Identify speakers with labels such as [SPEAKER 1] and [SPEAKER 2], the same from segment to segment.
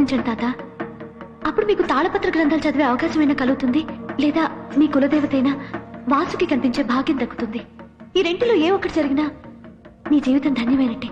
[SPEAKER 1] గమనించండి తాత. అప్పుడు మీకు తాళపత్ర గ్రంథాలు చదివే అవకాశమైనా కలుగుతుంది, లేదా మీ కులదేవతైనా వాసుకి కనిపించే భాగ్యం దక్కుతుంది. ఈ రెంటిలో ఏ ఒక్కటి జరిగినా మీ జీవితం ధన్యమైనట్టే.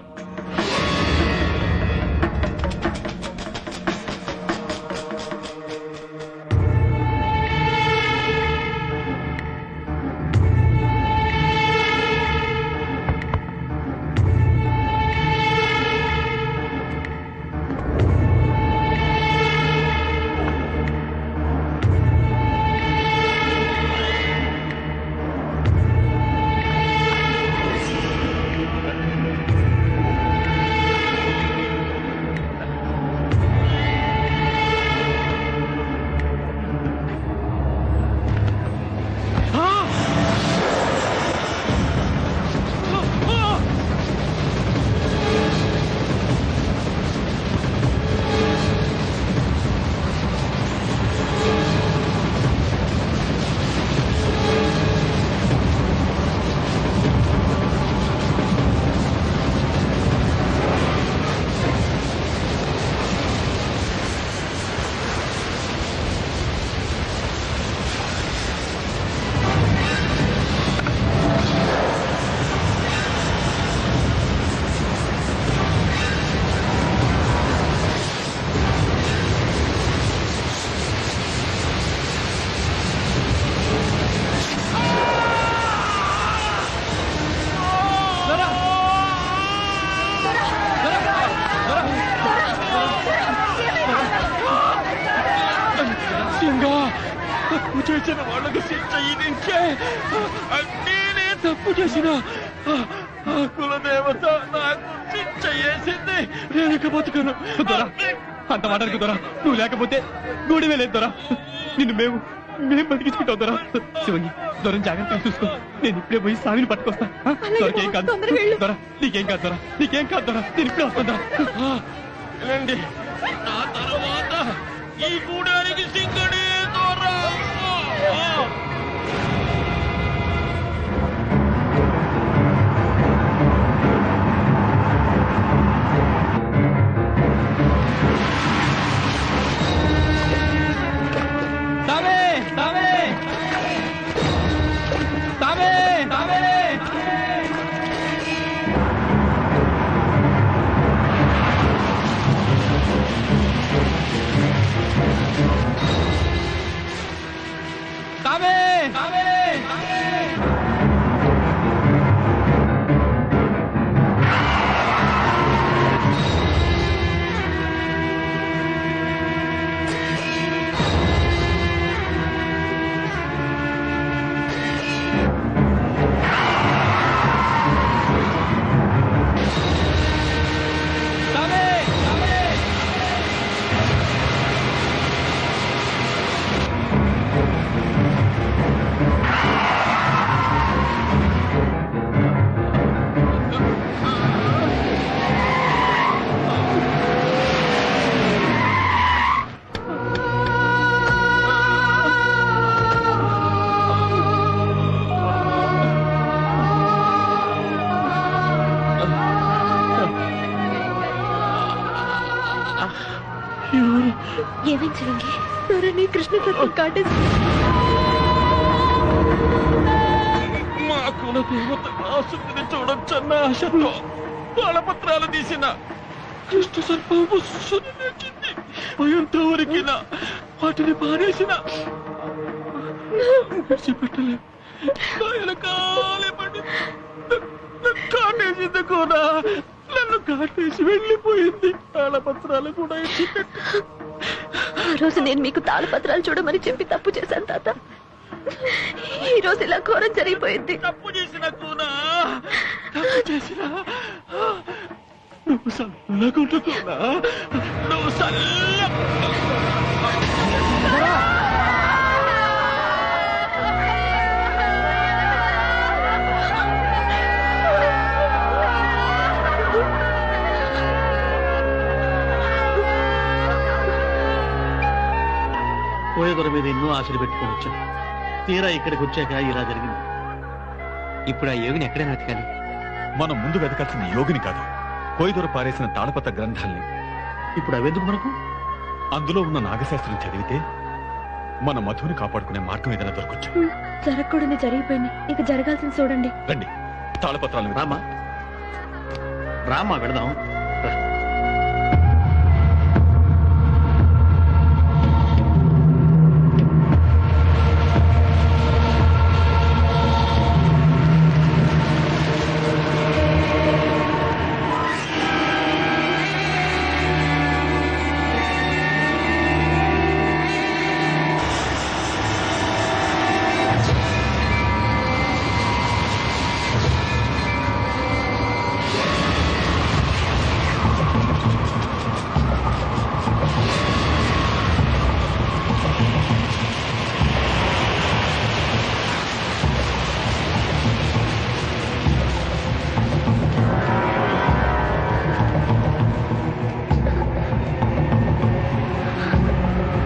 [SPEAKER 2] తప్పు చేసిన వాళ్ళకి శిక్ష ఇదించే. నేనే తప్పు చేసిన కులదేవత నాకు శిక్ష వేసింది. నేను బతుకను.
[SPEAKER 3] అంత మాటకు దొరా, నువ్వు లేకపోతే గూడివే లేదు దొరా. నిన్ను మేము బతికించుకుంటాం దొరా. శివంగి, దొరం జాగ్రత్తగా చూసుకో. నేను ఇప్పుడే పోయి స్వామిని పట్టుకొస్తా. దొరకేం కాదు దొరా, నీకేం కాదు దొరా, నీకేం కాదు దొరా. నేను ఇప్పుడే వస్తా.
[SPEAKER 2] వెళ్ళండి. నా తర్వాత ఈ గూడానికి సింగడే దొరా.
[SPEAKER 1] ఏమైంది శివంగి? దొరని కృష్ణ తత్వం కాటేసి
[SPEAKER 2] మా కులదేవత ఆసుపత్రి చూడొచ్చన్న ఆశతో తాళపత్రాలు తీసిన కృష్ణ సర్పము సున్నించింది. భయంతో ఉరికిన వాటిని పారేసిన విడిచిపెట్టలే. కాయలు పడి కాటేసింది కూడా. నన్ను కాటేసి వెళ్ళిపోయింది. తాళపత్రాలు కూడా ఇచ్చి.
[SPEAKER 1] ఆ రోజు నేను మీకు తాళపత్రాలు చూడమని చెప్పి తప్పు చేశాను తాత. ఈ రోజు ఇలా ఘోరం జరిగిపోయింది.
[SPEAKER 2] తప్పు చేసిన కూనా, తప్పు చేసిన నువ్వు సల్లగుంటున్నా. నువ్వు
[SPEAKER 4] పోయేదొర మీద ఎన్నో ఆశలు పెట్టుకొని వచ్చాను. తీరా ఇక్కడికి వచ్చాక ఇలా జరిగింది.
[SPEAKER 3] ఇప్పుడు ఆ యోగిని ఎక్కడైనా వెతకాలి.
[SPEAKER 5] మనం ముందు వెతకాల్సిన యోగిని కాదు, కోయిదొర పారేసిన తాళపత్ర గ్రంథాల్ని.
[SPEAKER 4] ఇప్పుడు అవెందుకు మనకు?
[SPEAKER 3] అందులో ఉన్న నాగశాస్త్రం చదివితే మన మధుని కాపాడుకునే మార్గం ఏదైనా దొరకొచ్చు.
[SPEAKER 1] జరగకూడని జరిగిపోయింది, ఇక జరగాల్సింది చూడండి.
[SPEAKER 3] రండి, తాళపత్రాలు
[SPEAKER 4] రామా రామా వెళదాం.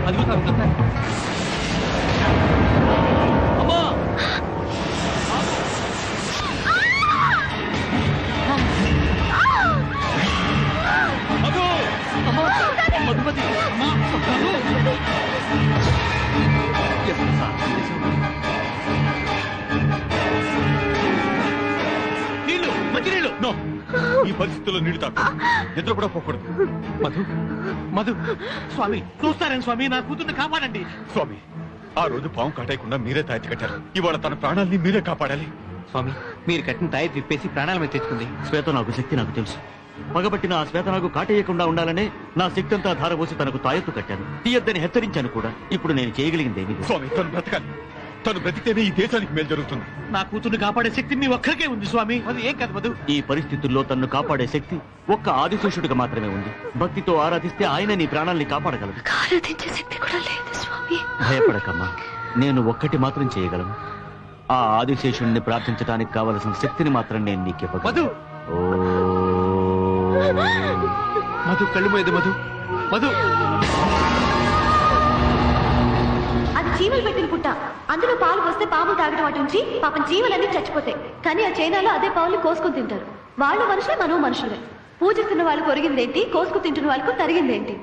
[SPEAKER 3] అదిగో సార్, వస్తుంది సార్. అమ్మా! మధు! అమ్మా! మధుమతి! అమ్మా! మధు!
[SPEAKER 4] ఎప్పుడు సాయం చేశావు? నీళ్ళు, మంచినీళ్ళు.
[SPEAKER 3] నో, ఈ పరిస్థితుల్లో నీళ్లు తాకు, నిద్ర కూడా పోకూడదు. మధు, మధు!
[SPEAKER 4] స్వామి చూస్తారేం స్వామి, నా కూతుర్ని కాపాడండి.
[SPEAKER 3] స్వామి, ఆ రోజు పాము కాటేయకుండా మీరే తాయెత్తి కట్టారు. ఇవాళ తన ప్రాణాల్ని మీరే కాపాడాలి.
[SPEAKER 4] స్వామి, మీరు కట్టిన తాయి విప్పేసి ప్రాణాల మీద తెచ్చుకుంది. శ్వేతనాగు శక్తి నాకు తెలుసు. పగబట్టిన ఆ శ్వేతనాగు కాటేయకుండా ఉండాలనే నా శక్తి అంతా ధారపోసి తనకు తాయెత్తు కట్టాను. తీయద్దని హెచ్చరించాను కూడా. ఇప్పుడు నేను చేయగలిగింది ఏమీ లేదు.
[SPEAKER 3] స్వామి, తను బ్రతకాలి. తను బ్రతికితేనే ఈ దేశానికి మేలు జరుగుతుంది.
[SPEAKER 4] నా కూతుర్ని కాపాడే శక్తి మీ ఒక్కరికే ఉంది స్వామి. అది ఏం కాదు మధు. ఈ పరిస్థితుల్లో తన్ను కాపాడే శక్తి ఒక్క ఆదిశేషుడికి మాత్రమే ఉంది. భక్తితో ఆరాధిస్తే ఆయన నీ ప్రాణాల్ని కాపాడగలదు.
[SPEAKER 1] ఆరాధించే శక్తి కూడా లేదు స్వామి.
[SPEAKER 4] భయపడకమ్మా, నేను ఒక్కటి మాత్రం చేయగలను. ఆ ఆదిశేషుణ్ణి ప్రార్థించడానికి కావలసిన శక్తిని మాత్రం నేను నీకు ఇవ్వగలను. మధు కళ్ళు మీద మధు మధు.
[SPEAKER 1] అది చీమలు పెట్టిన పుట్ట. అందులో పాలు పోస్తే పాములు తాగడం అటు ఉంచి పాపం చీమలన్నీ చచ్చిపోతాయి. కానీ ఆ చైనాలో అదే పావులు కోసుకుని తింటారు. వాళ్ళు మనుషులే, మనం మనుషులే. పూజిస్తున్న వాళ్ళకు ఒరిగిందేంటి, కోసుకు తింటున్న వాళ్ళకు తరిగిందేంటి?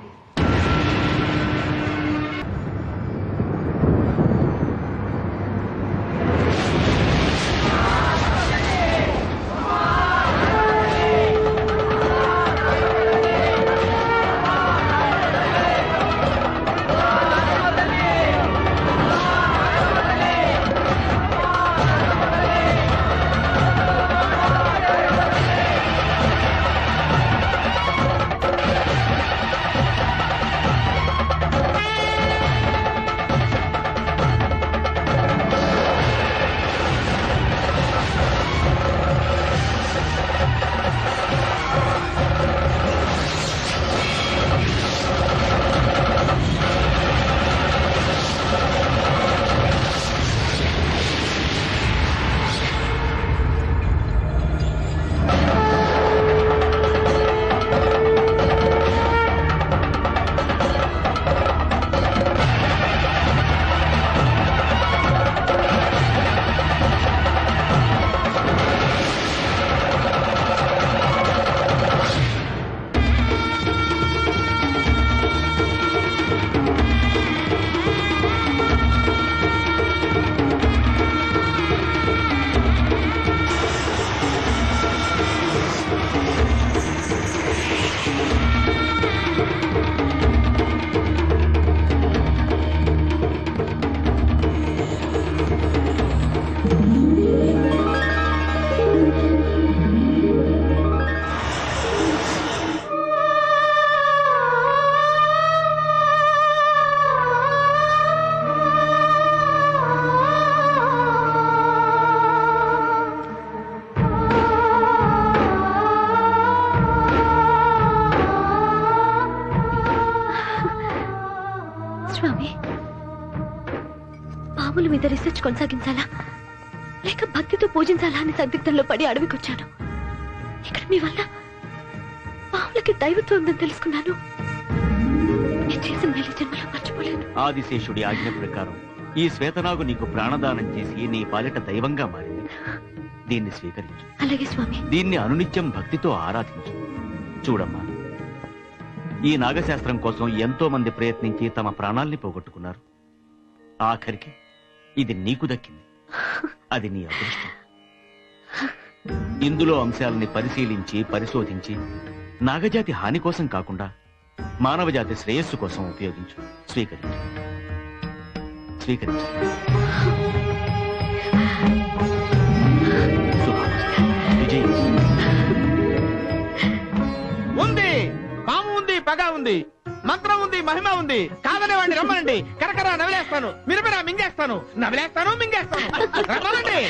[SPEAKER 1] స్వామి, పాముల మీద రీసెర్చ్ కొనసాగించాలా లేక భక్తితో పూజించాలా అని సందిగ్ధంలో పడి అడవికొచ్చాను. ఇక్కడ మీ వల్ల పాములకి దైవత్వం ఉందని తెలుసుకున్నాను. నేను చేసిన మేలు జన్మలో మర్చిపోలేను.
[SPEAKER 4] ఆదిశేషుడి ఆజ్ఞ ప్రకారం ఈ శ్వేతనాగు నీకు ప్రాణదానం చేసి నీ పాలిట దైవంగా మారింది. దీన్ని స్వీకరించు.
[SPEAKER 1] అలాగే స్వామి.
[SPEAKER 4] దీన్ని అనునిత్యం భక్తితో ఆరాధించు. చూడమ్మా, ఈ నాగశాస్త్రం కోసం ఎంతో మంది ప్రయత్నించి తమ ప్రాణాల్ని పోగొట్టుకున్నారు. ఆఖరికి ఇది నీకు దక్కింది. అది నీ అదృష్టం. ఇందులో అంశాలని పరిశీలించి పరిశోధించి నాగజాతి హాని కోసం కాకుండా మానవజాతి శ్రేయస్సు కోసం ఉపయోగించు. స్వీకరించు. స్వీకరించు. విజయ్.
[SPEAKER 2] ఉంది, పాము ఉంది, పగ ఉంది, మంత్రం ఉంది, మహిమ ఉంది. కాదనే వాడిని రమ్మనండి. కరకరా నవిలేస్తాను, మిరమిరా మింగేస్తాను, నవిలేస్తాను, మింగేస్తాను. రమ్మనండి.